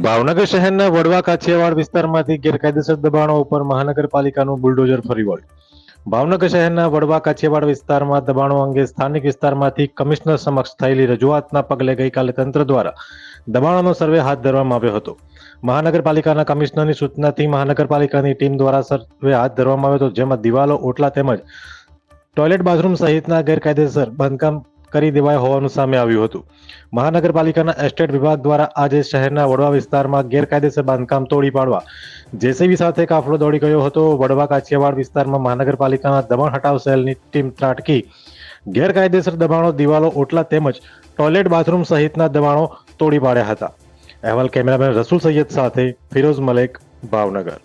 ભાવનગર શહેરના વડવા કાછિયાવાડ વિસ્તારમાંથી ગેરકાયદેસર દબાણો ઉપર મહાનગરપાલિકાનું બુલડોઝર ફરી વળ્યું। ભાવનગર શહેરના વડવા કાછિયાવાડ વિસ્તારમાં દબાણો અંગે સ્થાનિક વિસ્તારમાંથી કમિશનર સમક્ષ થયેલી રજૂઆતના પગલે ગઈકાલે તંત્ર દ્વારા દબાણોનો સર્વે હાથ ધરવામાં આવ્યો હતો। મહાનગરપાલિકાના કમિશનરની સૂચનાથી મહાનગરપાલિકાની ટીમ દ્વારા સર્વે હાથ ધરવામાં આવ્યો હતો, જેમાં દિવાલો, ઓટલા તેમજ ટોયલેટ, બાથરૂમ સહિતના ગેરકાયદેસર બાંધકામ કરી દેવાયા હોવાનું સામે આવ્યું હતું। મહાનગરપાલિકાના એસ્ટેટ વિભાગ દ્વારા આજે શહેરના વડવા વિસ્તારમાં ગેરકાયદેસર બાંધકામ તોડી પાડવા જેસીબી સાથે કાફલો દોડી ગયો હતો। વડવા કાછિયાવાડ વિસ્તારમાં મહાનગરપાલિકાના દબાણ હટાવ સેલની ટીમ ત્રાટકી ગેરકાયદેસર દબાણો, દિવાલો, ઓટલા તેમજ ટોયલેટ, બાથરૂમ સહિતના દબાણો તોડી પાડ્યા હતા। અહેવાલ કેમેરામેન રસુલ સૈયદ સાથે ફિરોઝ મલેક, ભાવનગર।